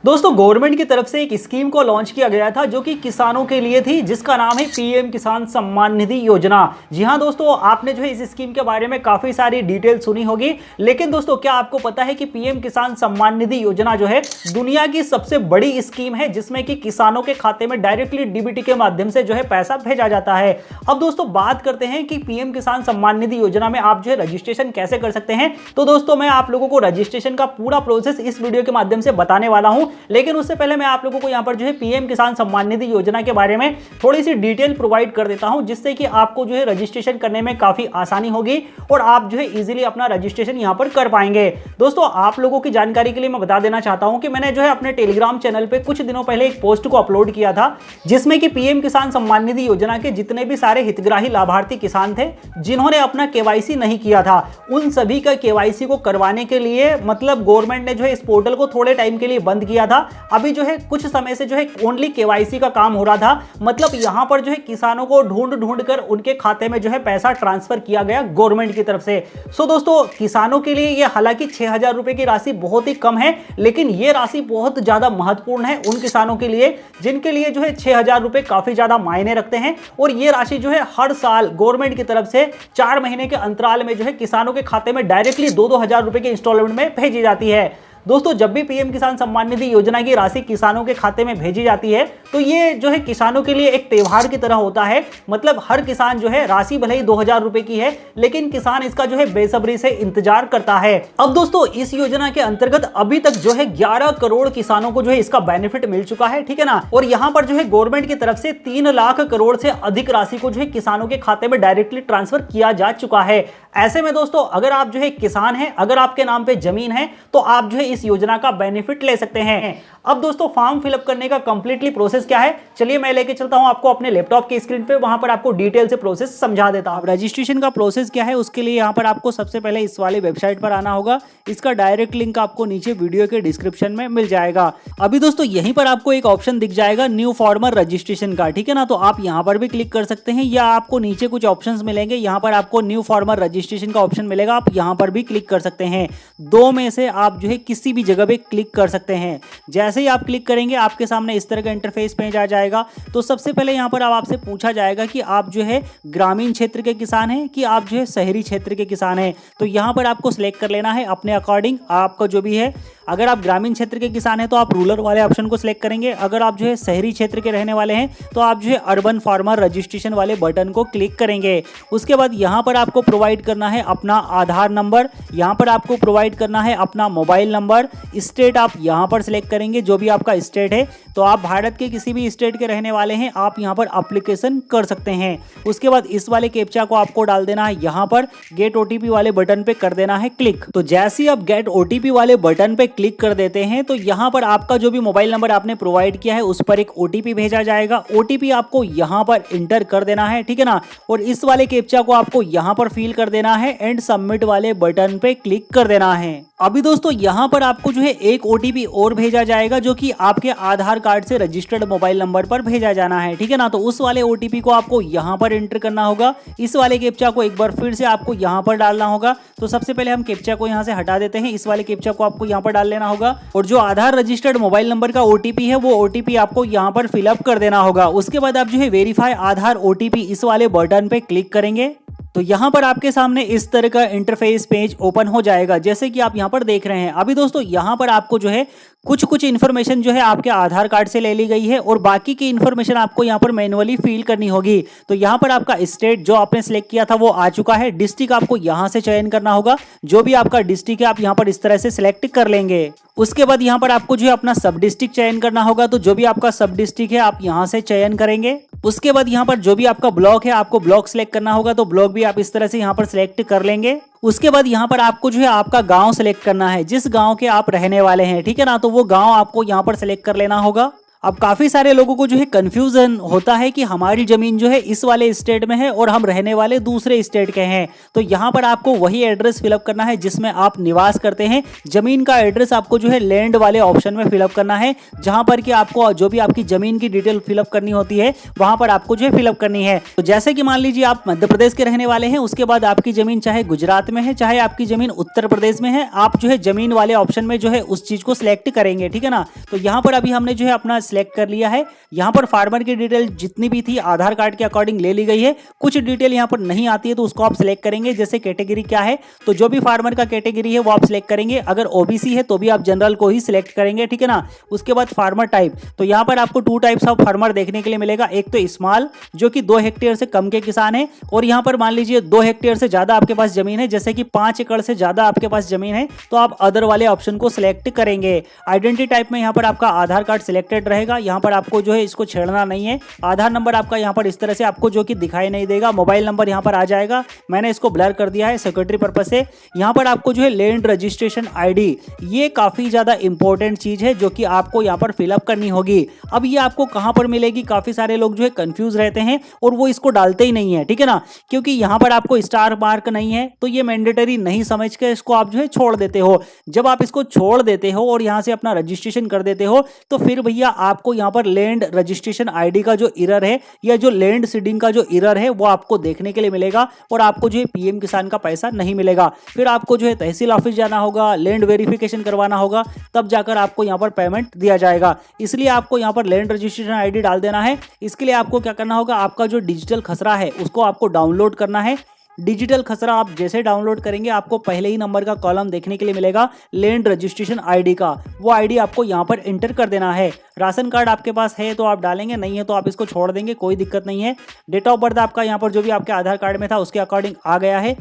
दोस्तों गवर्नमेंट की तरफ से एक स्कीम को लॉन्च किया गया था जो कि किसानों के लिए थी, जिसका नाम है पीएम किसान सम्मान निधि योजना। जी हां दोस्तों, आपने जो है इस स्कीम के बारे में काफी सारी डिटेल सुनी होगी, लेकिन दोस्तों क्या आपको पता है कि पीएम किसान सम्मान निधि योजना जो है दुनिया की सबसे बड़ी स्कीम है, जिसमें कि किसानों के खाते में डायरेक्टली डीबीटी के माध्यम से जो है पैसा भेजा जाता है। अब दोस्तों बात करते हैं कि पीएम किसान सम्मान निधि योजना में आप जो है रजिस्ट्रेशन कैसे कर सकते हैं। तो दोस्तों मैं आप लोगों को रजिस्ट्रेशन का पूरा प्रोसेस इस वीडियो के माध्यम से बताने वाला हूं, लेकिन उससे पहले मैं आप लोगों को यहां पर जो है पीएम किसान सम्मान निधि योजना के बारे में थोड़ी सी डिटेल प्रोवाइड कर देता हूं, जिससे कि आपको जो है रजिस्ट्रेशन करने में काफी आसानी होगी और आप जो है इजीली अपना रजिस्ट्रेशन यहां पर कर पाएंगे। दोस्तों आप लोगों की जानकारी के लिए मैं बता देना चाहता हूं कि मैंने जो है अपने टेलीग्राम चैनल पे कुछ दिनों पहले एक पोस्ट को अपलोड किया था, जिसमें कि पीएम किसान सम्मान निधि योजना के जितने भी सारे हितग्राही लाभार्थी किसान थे जिन्होंने अपना केवाईसी नहीं किया था, उन सभी का केवाईसी को करवाने के लिए मतलब गवर्नमेंट ने जो है इस पोर्टल को थोड़े टाइम के लिए बंद किया था। अभी जो है कुछ समय से जो है ओनली केवाईसी का काम हो रहा था, मतलब यहां पर जो है किसानों को ढूंढ कर उनके खाते में जो है पैसा ट्रांसफर किया गया गवर्नमेंट की तरफ से। सो दोस्तों किसानों के लिए यह हालांकि 6,000 रुपए की राशि बहुत ही कम है, लेकिन यह राशि बहुत ज्यादा महत्वपूर्ण है उन किसानों के लिए जिनके लिए जो है 6,000 रुपए काफी ज्यादा मायने रखते हैं। और यह राशि जो है हर साल गवर्नमेंट की तरफ से 4 महीने के अंतराल में जो है किसानों के खाते में डायरेक्टली 2-2 हजार रुपए के इंस्टॉलमेंट में भेजी जाती है। दोस्तों जब भी पीएम किसान सम्मान निधि योजना की राशि किसानों के खाते में भेजी जाती है तो ये जो है किसानों के लिए एक त्योहार की तरह होता है। मतलब हर किसान जो है राशि भले ही 2,000 रुपए की है, लेकिन किसान इसका जो है बेसब्री से इंतजार करता है। अब दोस्तों इस योजना के अंतर्गत अभी तक जो है 11 करोड़ किसानों को जो है इसका बेनिफिट मिल चुका है, ठीक है ना। और यहाँ पर जो है गवर्नमेंट की तरफ से 3 लाख करोड़ से अधिक राशि को जो है किसानों के खाते में डायरेक्टली ट्रांसफर किया जा चुका है। ऐसे में दोस्तों अगर आप जो है किसान हैं, अगर आपके नाम पे जमीन है, तो आप जो है इस योजना का बेनिफिट ले सकते हैं। अब दोस्तों फॉर्म फिलअप करने का कंप्लीटली प्रोसेस क्या है, चलिए मैं लेके चलता हूं आपको अपने लैपटॉप की स्क्रीन पे, वहां पर आपको डिटेल से प्रोसेस समझा देता हूं। रजिस्ट्रेशन का प्रोसेस क्या है उसके लिए यहां पर आपको सबसे पहले इस वाली वेबसाइट पर आना होगा। इसका डायरेक्ट लिंक आपको नीचे वीडियो के डिस्क्रिप्शन में मिल जाएगा। अभी दोस्तों यहीं पर आपको एक ऑप्शन दिख जाएगा न्यू फॉर्मर रजिस्ट्रेशन का, ठीक है ना। तो आप यहां पर भी क्लिक कर सकते हैं, या आपको नीचे कुछ ऑप्शंस मिलेंगे, यहां पर आपको न्यू फॉर्मर रजिस्ट्रेशन का ऑप्शन मिलेगा, आप यहां पर भी क्लिक कर सकते हैं। दो में से आप जो है किसी भी जगह पे क्लिक कर सकते हैं। जैसे ही आप क्लिक करेंगे आपके सामने इस तरह का इंटरफेस पेज आ जाएगा। तो सबसे पहले यहां पर आपसे पूछा जाएगा कि आप जो है ग्रामीण क्षेत्र के किसान हैं कि आप जो है शहरी क्षेत्र के किसान हैं। तो यहां पर आपको सिलेक्ट कर लेना है अपने अकॉर्डिंग, आपका जो भी है। अगर आप ग्रामीण क्षेत्र के किसान हैं तो आप रूरल वाले ऑप्शन को सिलेक्ट करेंगे। अगर आप जो है शहरी क्षेत्र के रहने वाले हैं तो आप जो है अर्बन फार्मर रजिस्ट्रेशन वाले बटन को क्लिक करेंगे। उसके बाद यहाँ पर आपको प्रोवाइड करना है अपना आधार नंबर, यहाँ पर आपको प्रोवाइड करना है अपना मोबाइल नंबर। स्टेट आप यहाँ पर सिलेक्ट करेंगे, जो भी आपका स्टेट है। तो आप भारत के किसी भी स्टेट के रहने वाले हैं, आप यहाँ पर एप्लीकेशन कर सकते हैं। उसके बाद इस वाले कैप्चा को आपको डाल देना है, यहाँ पर गेट ओटीपी वाले बटन पे कर देना है क्लिक। तो जैसे ही आप गेट ओटीपी वाले बटन पे क्लिक कर देते हैं तो यहाँ पर आपका जो भी मोबाइल नंबर आपने प्रोवाइड किया है उस पर एक ओटीपी भेजा जाएगा। ओटीपी आपको यहाँ पर इंटर कर देना है, ठीक है ना। और इस वाले कैप्चा को आपको यहाँ पर फिल कर देना है एंड सबमिट वाले बटन पे क्लिक कर देना है। अभी दोस्तों यहाँ पर आपको जो है एक ओटीपी और भेजा जाएगा, जो कि आपके आधार कार्ड से रजिस्टर्ड मोबाइल नंबर पर भेजा जाना है, ठीक है ना। तो उस वाले ओटीपी को आपको यहाँ पर एंटर करना होगा। इस वाले कैप्चा को एक बार फिर से आपको यहाँ पर डालना होगा। तो सबसे पहले हम कैप्चा को यहाँ से हटा देते हैं, इस वाले कैप्चा को आपको यहाँ पर डाल लेना होगा। और जो आधार रजिस्टर्ड मोबाइल नंबर का ओटीपी है वो ओटीपी आपको यहाँ पर फिलअप कर देना होगा। उसके बाद आप जो है वेरीफाई आधार ओटीपी इस वाले बटन पे क्लिक करेंगे तो यहाँ पर आपके सामने इस तरह का इंटरफेस पेज ओपन हो जाएगा, जैसे कि आप यहाँ पर देख रहे हैं। अभी दोस्तों यहाँ पर आपको जो है कुछ इन्फॉर्मेशन जो है आपके आधार कार्ड से ले ली गई है और बाकी की इन्फॉर्मेशन आपको यहाँ पर मैन्युअली फिल करनी होगी। तो यहाँ पर आपका स्टेट जो आपने सिलेक्ट किया था वो आ चुका है। डिस्ट्रिक्ट आपको यहाँ से चयन करना होगा, जो भी आपका डिस्ट्रिक्ट है आप यहाँ पर इस तरह से सिलेक्ट कर लेंगे। उसके बाद यहाँ पर आपको जो है अपना सब डिस्ट्रिक्ट चयन करना होगा, तो जो भी आपका सब डिस्ट्रिक्ट है आप यहाँ से चयन करेंगे। उसके बाद यहाँ पर जो भी आपका ब्लॉक है आपको ब्लॉक सिलेक्ट करना होगा, तो ब्लॉक भी आप इस तरह से यहाँ पर सिलेक्ट कर लेंगे। उसके बाद यहाँ पर आपको जो है आपका गांव सेलेक्ट करना है, जिस गांव के आप रहने वाले हैं, ठीक है ना। तो वो गांव आपको यहाँ पर सेलेक्ट कर लेना होगा। अब काफी सारे लोगों को जो है कंफ्यूजन होता है कि हमारी जमीन जो है इस वाले स्टेट में है और हम रहने वाले दूसरे स्टेट के हैं। तो यहाँ पर आपको वही एड्रेस फिलअप करना है जिसमें आप निवास करते हैं। जमीन का एड्रेस आपको जो है लैंड वाले ऑप्शन में फिलअप करना है, जहां पर कि आपको जो भी आपकी जमीन की डिटेल फिलअप करनी होती है वहां पर आपको जो है फिलअप करनी है। तो जैसे कि मान लीजिए आप मध्य प्रदेश के रहने वाले हैं, उसके बाद आपकी जमीन चाहे गुजरात में है चाहे आपकी जमीन उत्तर प्रदेश में है, आप जो है जमीन वाले ऑप्शन में जो है उस चीज को सिलेक्ट करेंगे, ठीक है ना। तो यहाँ पर अभी हमने जो है अपना सिलेक्ट कर लिया है। यहाँ पर फार्मर की डिटेल जितनी भी थी आधार कार्ड के अकॉर्डिंग ले ली गई है। कुछ डिटेल यहाँ पर नहीं आती है तो उसको आप सिलेक्ट करेंगे, जैसे कैटेगरी क्या है तो जो भी फार्मर का कैटेगरी है वो आप सिलेक्ट करेंगे। अगर ओबीसी है तो भी आप जनरल को ही सिलेक्ट करेंगे, ठीक है ना। उसके बाद फार्मर टाइप, तो यहाँ पर आपको 2 टाइप्स ऑफ फार्मर देखने के लिए मिलेगा। एक तो स्मॉल जो कि 2 हेक्टेयर से कम के किसान है, और यहाँ पर मान लीजिए 2 हेक्टेयर से ज्यादा आपके पास जमीन है, जैसे कि 5 एकड़ से ज्यादा आपके पास जमीन है तो आप अदर वाले ऑप्शन को सिलेक्ट करेंगे। आइडेंटिटी टाइप में यहाँ पर आपका आधार कार्ड सिलेक्टेड रहेगा। यहाँ पर आपको जो है इसको छेड़ना नहीं है। आधार नंबर आपका यहाँ पर इस तरह से आपको जो कि दिखाई नहीं देगा। मोबाइल नंबर यहाँ पर आ जाएगा, मैंने इसको ब्लर कर दिया है सिक्योरिटी पर्पस से। यहाँ पर आपको जो है लैंड रजिस्ट्रेशन आईडी, ये काफी ज्यादा इंपॉर्टेंट चीज है जो कि आपको यहाँ पर फिलअप करनी होगी। अब ये आपको कहां पर मिलेगी, काफी सारे लोग जो है कंफ्यूज रहते हैं और वो इसको डालते ही नहीं है, ठीक है ना। क्योंकि यहाँ पर आपको स्टार मार्क नहीं है तो ये मैंडेटरी नहीं समझ के इसको आप जो है छोड़ देते हो। जब आप इसको छोड़ देते हो और यहाँ से अपना रजिस्ट्रेशन कर देते हो तो फिर भैया आपको यहाँ पर लैंड रजिस्ट्रेशन आईडी का जो एरर है या जो लैंड सीडिंग का जो एरर है वो आपको देखने के लिए मिलेगा और आपको जो है पीएम किसान का पैसा नहीं मिलेगा। फिर आपको जो है तहसील ऑफिस जाना होगा, लैंड वेरिफिकेशन करवाना होगा, तब जाकर आपको यहाँ पर पेमेंट दिया जाएगा। इसलिए आपको यहाँ पर लैंड रजिस्ट्रेशन आईडी डाल देना है। इसके लिए आपको क्या करना होगा, आपका जो डिजिटल खसरा है उसको आपको डाउनलोड करना है। डिजिटल खसरा आप जैसे डाउनलोड करेंगे आपको पहले ही नंबर का कॉलम देखने के लिए मिलेगा लैंड रजिस्ट्रेशन आईडी का। वो आईडी आपको यहाँ पर एंटर कर देना है। राशन कार्ड आपके पास है तो आप डालेंगे, नहीं है तो आप इसको छोड़ देंगे, कोई दिक्कत नहीं है। डेट ऑफ बर्थ आपका यहाँ पर जो भी आपके आधार कार्ड में था उसके अकॉर्डिंग आ गया है।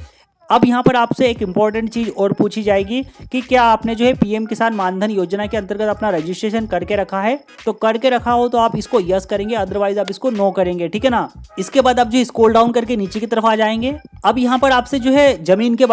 अब यहाँ पर आपसे एक इंपॉर्टेंट चीज और पूछी जाएगी कि क्या आपने जो है पीएम किसान मानधन योजना के अंतर्गत अपना रजिस्ट्रेशन करके रखा है। तो करके रखा हो तो आप इसको यस करेंगे, अदरवाइज आप इसको नो करेंगे, ठीक है ना। इसके बाद आप जो स्क्रॉल डाउन करके नीचे की तरफ आ जाएंगे। अब यहाँ पर आपसे जो है जमीन के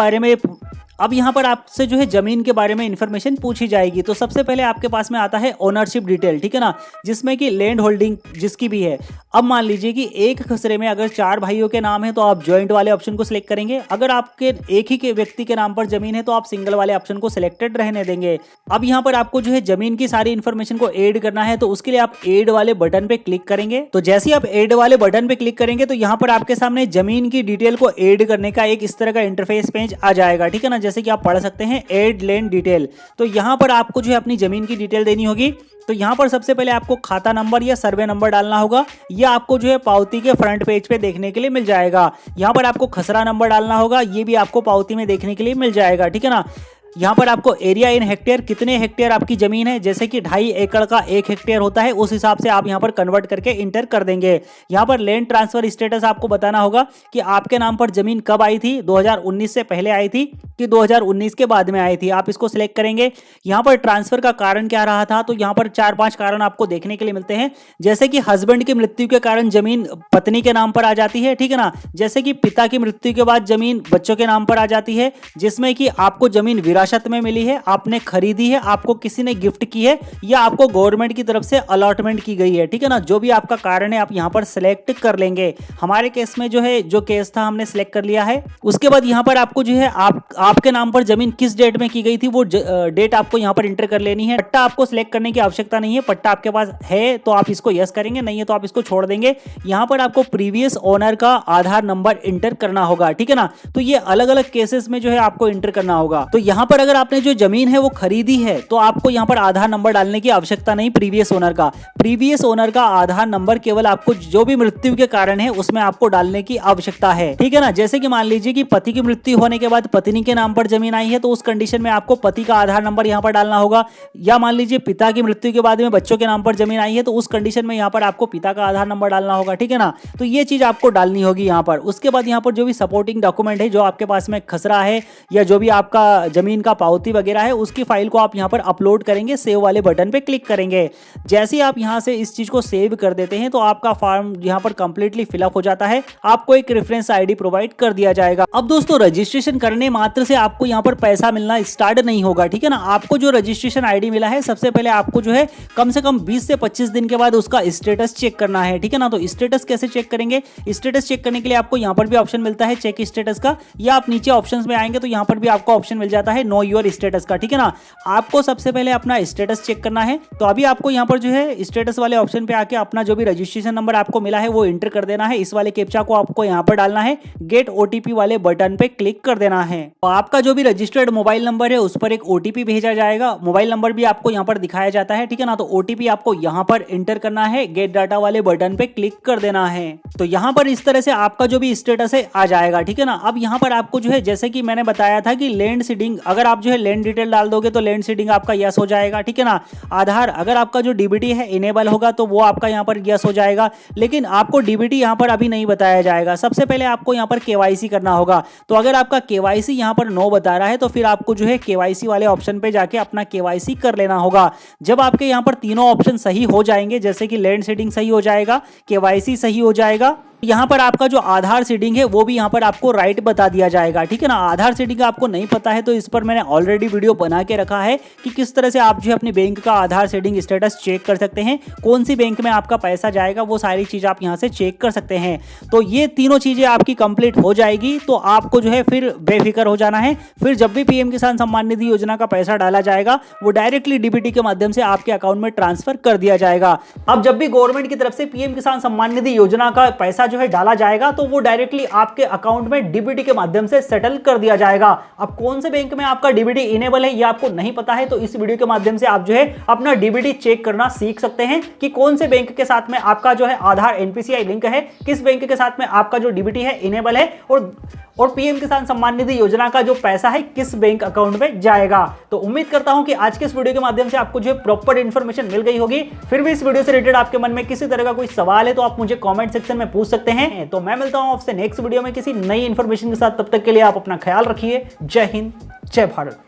बारे में इंफॉर्मेशन पूछी जाएगी। तो सबसे पहले आपके पास में आता है ओनरशिप डिटेल, ठीक है ना, जिसमें कि लैंड होल्डिंग जिसकी भी है। अब मान लीजिए कि एक खसरे में अगर 4 भाइयों के नाम है तो आप ज्वाइंट वाले ऑप्शन को सिलेक्ट करेंगे। अगर आपके एक ही के व्यक्ति के नाम पर जमीन है तो आप सिंगल वाले ऑप्शन को सिलेक्टेड रहने देंगे। अब यहाँ पर आपको जो है जमीन की सारी इंफॉर्मेशन को ऐड करना है, तो उसके लिए आप ऐड वाले बटन पे क्लिक करेंगे। तो जैसे ही आप ऐड वाले बटन पे क्लिक करेंगे तो यहाँ पर आपके सामने जमीन की डिटेल को ऐड करने का एक इस तरह का इंटरफेस पेज आ जाएगा, ठीक है ना। जैसे कि आप पढ़ सकते हैं ऐड लैंड डिटेल। तो यहाँ पर आपको जो है अपनी जमीन की डिटेल देनी होगी। तो यहाँ पर सबसे पहले आपको खाता नंबर या सर्वे नंबर डालना होगा, या आपको जो है पावती के फ्रंट पेज पे देखने के लिए मिल जाएगा। यहाँ पर आपको खसरा नंबर डालना होगा, ये भी आपको पावती में देखने के लिए मिल जाएगा, ठीक है ना। यहाँ पर आपको एरिया इन हेक्टेयर, कितने हेक्टेयर आपकी जमीन है, जैसे कि 2.5 एकड़ का 1 हेक्टेयर होता है, उस हिसाब से आप यहाँ पर कन्वर्ट करके इंटर कर देंगे। यहाँ पर लैंड ट्रांसफर स्टेटस आपको बताना होगा कि आपके नाम पर जमीन कब आई थी, 2019 से पहले आई थी कि 2019 के बाद में आई थी, आप इसको सिलेक्ट करेंगे। यहाँ पर ट्रांसफर का कारण क्या रहा था, तो यहाँ पर 4-5 कारण आपको देखने के लिए मिलते हैं। जैसे कि हस्बैंड की मृत्यु के कारण जमीन पत्नी के नाम पर आ जाती है, ठीक है ना। जैसे कि पिता की मृत्यु के बाद जमीन बच्चों के नाम पर आ जाती है, जिसमें कि आपको जमीन विरासत में मिली है, आपने खरीदी है, आपको किसी ने गिफ्ट की है, या आपको गवर्नमेंट की तरफ से अलॉटमेंट की गई है, ठीक है ना। जो भी आपका कारण है आप यहाँ पर सिलेक्ट कर लेंगे। हमारे केस में जो है जो केस था हमने सिलेक्ट कर लिया है। उसके बाद यहाँ पर आपको जो है आपके नाम पर जमीन किस डेट में की गई थी वो डेट आपको यहाँ पर इंटर कर लेनी है। पट्टा आपको सिलेक्ट करने की आवश्यकता नहीं है, पट्टा आपके पास है तो आप इसको यस करेंगे, नहीं है तो आप इसको छोड़ देंगे। यहाँ पर आपको प्रीवियस ओनर का आधार नंबर इंटर करना होगा, ठीक है ना। तो ये अलग अलग केसेस में जो है आपको इंटर करना होगा। तो यहाँ पर अगर आपने जो जमीन है वो खरीदी है तो आपको यहाँ पर आधार नंबर डालने की आवश्यकता नहीं। प्रीवियस ओनर का आधार नंबर केवल आपको जो भी मृत्यु के कारण है उसमें आपको डालने की आवश्यकता है, ठीक है ना। जैसे कि मान लीजिए कि पति की मृत्यु होने के बाद पत्नी के नाम पर जमीन आई है तो उस कंडीशन में आपको पति का आधार नंबर यहाँ पर डालना होगा। या मान लीजिए पिता की मृत्यु के बाद में बच्चों के नाम पर जमीन आई है तो उस कंडीशन में यहाँ पर आपको पिता का आधार नंबर डालना होगा, ठीक है ना। तो ये चीज आपको डालनी होगी यहाँ पर। उसके बाद यहाँ पर जो भी सपोर्टिंग डॉक्यूमेंट है, जो आपके पास में खसरा है या जो भी आपका जमीन का पावती वगैरह है उसकी फाइल को आप यहाँ पर अपलोड करेंगे, सेव वाले बटन पे क्लिक करेंगे। जैसे ही आप यहाँ से इस चीज को सेव कर देते हैं तो आपका फॉर्म यहाँ पर कंप्लीटली फिलअप हो जाता है, आपको एक रेफरेंस आईडी प्रोवाइड कर दिया जाएगा। अब दोस्तों रजिस्ट्रेशन करने मात्र से आपको यहाँ पर पैसा मिलना स्टार्ट नहीं होगा, ठीक है ना। आपको जो रजिस्ट्रेशन आईडी मिला है सबसे पहले आपको जो है कम से कम 20 से 25 दिन के बाद उसका स्टेटस चेक करना है, ठीक है ना। तो स्टेटस कैसे चेक करेंगे, स्टेटस चेक करने के लिए आपको यहाँ पर भी ऑप्शन मिलता है चेक स्टेटस का, या आप नीचे ऑप्शंस में आएंगे तो यहाँ पर भी आपको ऑप्शन मिल जाता है नो योर स्टेटस का, ठीक है ना। आपको सबसे पहले अपना स्टेटस चेक करना है। तो अभी आपको यहाँ पर जो है स्टेटस वाले ऑप्शन पे आके अपना जो भी रजिस्ट्रेशन नंबर आपको मिला है वो एंटर कर देना है। इस वाले कैप्चा को आपको यहाँ पर डालना है, गेट ओटीपी वाले बटन पे क्लिक कर देना है। तो आपका जो भी रजिस्टर्ड मोबाइल नंबर है उस पर एक ओटीपी भेजा जाएगा, मोबाइल नंबर भी आपको यहाँ पर दिखाया जाता है, ठीक है ना। तो ओटीपी आपको यहाँ पर एंटर करना है, गेट डाटा वाले बटन पे क्लिक कर देना है। तो यहाँ पर इस तरह से आपका जो भी स्टेटस है आ जाएगा, ठीक है ना। अब यहाँ पर आपको जो है जैसे कि मैंने बताया था कि लैंड सीडिंग, अगर आप जो है लैंड डिटेल डाल दोगे तो लैंड सीडिंग आपका यस हो जाएगा, ठीक है ना। आधार, अगर आपका जो डीबीटी है इनेबल होगा तो वो आपका यहाँ पर यस हो जाएगा, लेकिन आपको डीबीटी यहाँ पर अभी नहीं बताया जाएगा। सबसे पहले आपको यहाँ पर केवाईसी करना होगा। तो अगर आपका केवाईसी यहाँ पर नो बता रहा है तो फिर आपको जो है केवाईसी वाले ऑप्शन पे जाके अपना केवाईसी कर लेना होगा। जब आपके यहाँ पर तीनों ऑप्शन सही हो जाएंगे, जैसे कि लैंड सीडिंग सही हो जाएगा, केवाईसी सही हो जाएगा, यहाँ पर आपका जो आधार सीडिंग है वो भी यहाँ पर आपको राइट बता दिया जाएगा, ठीक है ना। आधार सीडिंग आपको नहीं पता है तो इस पर मैंने ऑलरेडी वीडियो बना के रखा है कि किस तरह से आप जो है अपने बैंक का आधार सीडिंग स्टेटस चेक कर सकते हैं, कौन सी बैंक में आपका पैसा जाएगा, वो सारी चीज आप यहाँ से चेक कर सकते हैं। तो ये तीनों चीजें आपकी कंप्लीट हो जाएगी तो आपको जो है फिर बेफिक्र हो जाना है। फिर जब भी पीएम किसान सम्मान निधि योजना का पैसा डाला जाएगा वो डायरेक्टली डीबीटी के माध्यम से आपके अकाउंट में ट्रांसफर कर दिया जाएगा। अब जब भी गवर्नमेंट की तरफ से पीएम किसान सम्मान निधि योजना का पैसा जो है डाला जाएगा तो वो डायरेक्टली आपके अकाउंट में डीबीटी के माध्यम से सेटल कर दिया जाएगा। अब कौन से बैंक में आपका डीबीटी इनेबल है ये आपको नहीं पता है तो इस वीडियो के माध्यम से आप जो है अपना डीबीटी चेक करना सीख सकते हैं कि कौन से बैंक के साथ में आपका जो है आधार एनपीसीआई लिंक है, किस बैंक के साथ में आपका जो डीबीटी है इनेबल है, और पीएम किसान सम्मान निधि योजना का जो पैसा है किस बैंक अकाउंट में जाएगा। तो उम्मीद करता हूं कि आज के इस वीडियो के माध्यम से आपको जो है प्रॉपर इन्फॉर्मेशन मिल गई होगी। फिर भी इस वीडियो से रिलेटेड आपके मन में किसी तरह का कोई सवाल है तो आप मुझे कमेंट सेक्शन में पूछ सकते हैं। तो मैं मिलता हूं आपसे नेक्स्ट वीडियो में किसी नई इन्फॉर्मेशन के साथ, तब तक के लिए आप अपना ख्याल रखिए। जय हिंद, जय भारत।